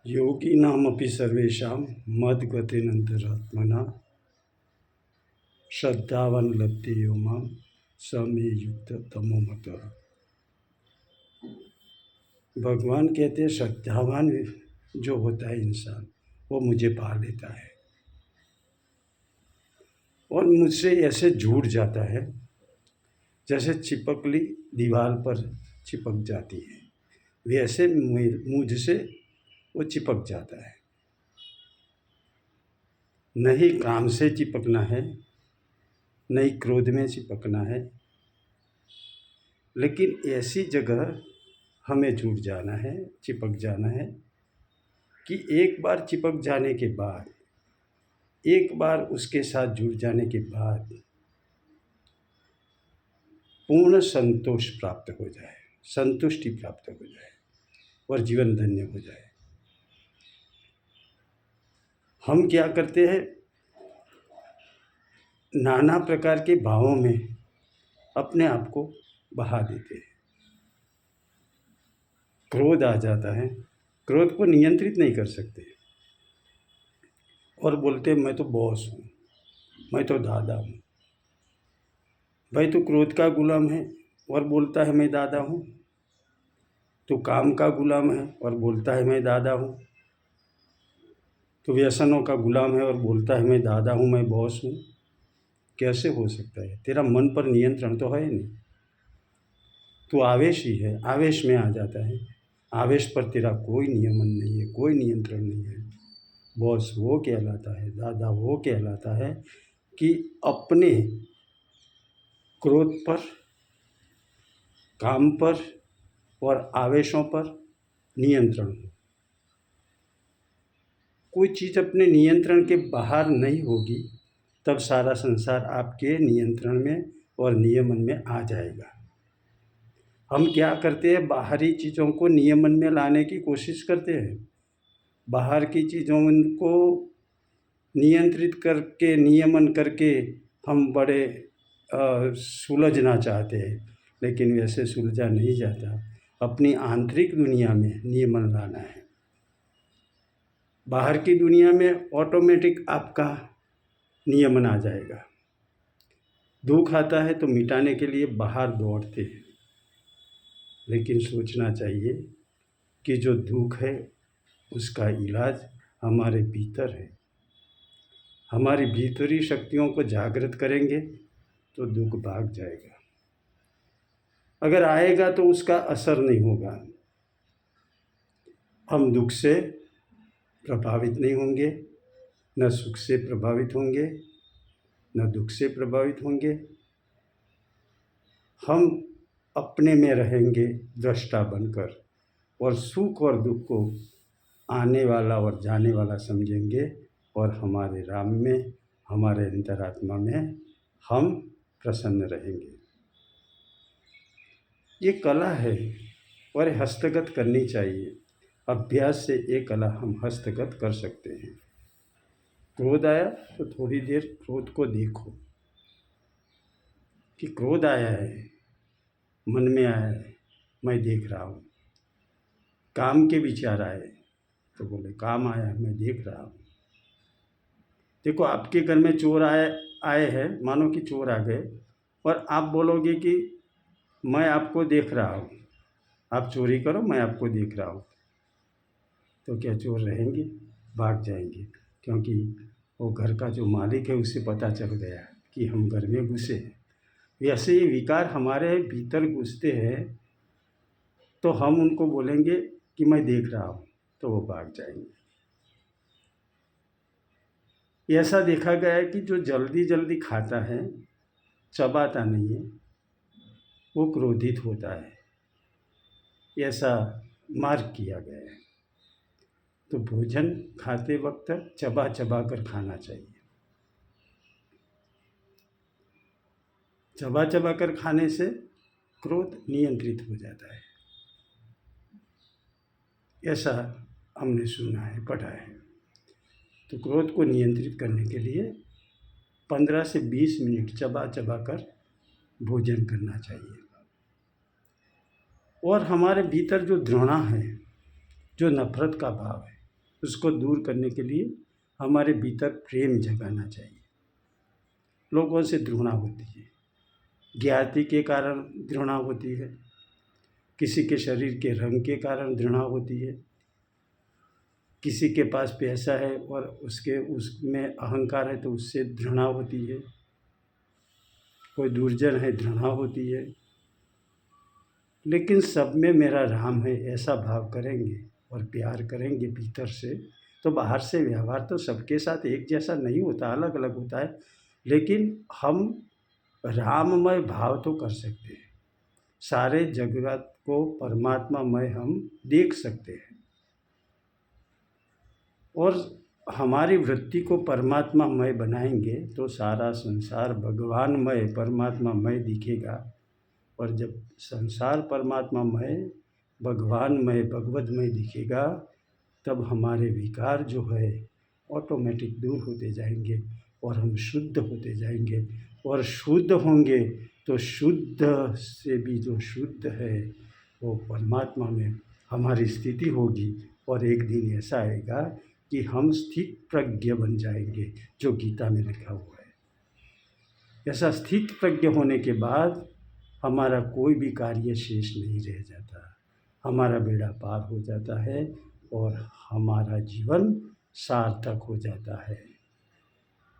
योगिनामपि सर्वेषां मद्गतिरन्तरात्मना श्रद्धावान लभते यो मां स मे युक्त तमो मतः। भगवान कहते हैं श्रद्धावान जो होता है इंसान वो मुझे पा लेता है और मुझसे ऐसे जुड़ जाता है जैसे चिपकली दीवार पर चिपक जाती है, वैसे मुझसे वो चिपक जाता है। नहीं काम से चिपकना है, नहीं क्रोध में चिपकना है, लेकिन ऐसी जगह हमें जुड़ जाना है, चिपक जाना है कि एक बार चिपक जाने के बाद, एक बार उसके साथ जुड़ जाने के बाद पूर्ण संतोष प्राप्त हो जाए, संतुष्टि प्राप्त हो जाए और जीवन धन्य हो जाए। हम क्या करते हैं, नाना प्रकार के भावों में अपने आप को बहा देते हैं। क्रोध आ जाता है, क्रोध को नियंत्रित नहीं कर सकते और बोलते हैं मैं तो बॉस हूँ, मैं तो दादा हूँ। भाई तू क्रोध का गुलाम है और बोलता है मैं दादा हूँ, तू काम का गुलाम है और बोलता है मैं दादा हूँ, तो व्यसनों का गुलाम है और बोलता है मैं दादा हूँ, मैं बॉस हूँ। कैसे हो सकता है? तेरा मन पर नियंत्रण तो है नहीं, तू आवेशी है, आवेश में आ जाता है। आवेश पर तेरा कोई नियमन नहीं है, कोई नियंत्रण नहीं है। बॉस वो कहलाता है, दादा वो कहलाता है कि अपने क्रोध पर, काम पर और आवेशों पर नियंत्रण हो। कोई चीज़ अपने नियंत्रण के बाहर नहीं होगी तब सारा संसार आपके नियंत्रण में और नियमन में आ जाएगा। हम क्या करते हैं, बाहरी चीज़ों को नियमन में लाने की कोशिश करते हैं, बाहर की चीज़ों को नियंत्रित करके, नियमन करके हम बड़े सुलझना चाहते हैं, लेकिन वैसे सुलझा नहीं जाता। अपनी आंतरिक दुनिया में नियमन लाना है। बाहर की दुनिया में ऑटोमेटिक आपका नियमन आ जाएगा। दुख आता है तो मिटाने के लिए बाहर दौड़ते हैं, लेकिन सोचना चाहिए कि जो दुख है उसका इलाज हमारे भीतर है। हमारी भीतरी शक्तियों को जागृत करेंगे तो दुख भाग जाएगा। अगर आएगा तो उसका असर नहीं होगा। हम दुख से प्रभावित नहीं होंगे, न सुख से प्रभावित होंगे, न दुख से प्रभावित होंगे। हम अपने में रहेंगे दृष्टा बनकर और सुख और दुख को आने वाला और जाने वाला समझेंगे और हमारे राम में, हमारे अंतरात्मा में हम प्रसन्न रहेंगे। ये कला है और हस्तगत करनी चाहिए। अभ्यास से ये कला हम हस्तगत कर सकते हैं। क्रोध आया तो थोड़ी देर क्रोध को देखो कि क्रोध आया है, मन में आया है, मैं देख रहा हूँ। काम के विचार आए तो बोले काम आया है, मैं देख रहा हूँ। देखो आपके घर में चोर आए हैं, मानो कि चोर आ गए और आप बोलोगे कि मैं आपको देख रहा हूँ, आप चोरी करो, मैं आपको देख रहा हूँ, तो क्या चोर रहेंगे? भाग जाएंगे, क्योंकि वो घर का जो मालिक है उसे पता चल गया कि हम घर में घुसे हैं। वैसे ही विकार हमारे भीतर घुसते हैं तो हम उनको बोलेंगे कि मैं देख रहा हूँ, तो वो भाग जाएंगे। ऐसा देखा गया है कि जो जल्दी जल्दी खाता है, चबाता नहीं है, वो क्रोधित होता है, ऐसा मार्क किया गया है। तो भोजन खाते वक्त चबा चबा कर खाना चाहिए। चबा चबा कर खाने से क्रोध नियंत्रित हो जाता है, ऐसा हमने सुना है, पढ़ा है। तो क्रोध को नियंत्रित करने के लिए 15 से 20 मिनट चबा चबा कर भोजन करना चाहिए। और हमारे भीतर जो घृणा है, जो नफरत का भाव है, उसको दूर करने के लिए हमारे भीतर प्रेम जगाना चाहिए। लोगों से घृणा होती है, ज्ञाति के कारण घृणा होती है, किसी के शरीर के रंग के कारण घृणा होती है, किसी के पास पैसा है और उसमें अहंकार है तो उससे घृणा होती है, कोई दुर्जन है घृणा होती है। लेकिन सब में मेरा राम है ऐसा भाव करेंगे और प्यार करेंगे भीतर से, तो बाहर से व्यवहार तो सबके साथ एक जैसा नहीं होता, अलग अलग होता है, लेकिन हम राममय भाव तो कर सकते हैं। सारे जगत को परमात्मामय हम देख सकते हैं और हमारी वृत्ति को परमात्मामय बनाएंगे तो सारा संसार भगवानमय परमात्मामय दिखेगा। और जब संसार परमात्मामय भगवानमय भगवतमय दिखेगा तब हमारे विकार जो है ऑटोमेटिक दूर होते जाएंगे और हम शुद्ध होते जाएंगे। और शुद्ध होंगे तो शुद्ध से भी जो शुद्ध है वो परमात्मा में हमारी स्थिति होगी। और एक दिन ऐसा आएगा कि हम स्थित प्रज्ञ बन जाएंगे, जो गीता में लिखा हुआ है। ऐसा स्थित प्रज्ञ होने के बाद हमारा कोई भी कार्य शेष नहीं रह जाता, हमारा बेड़ा पार हो जाता है और हमारा जीवन सार्थक हो जाता है।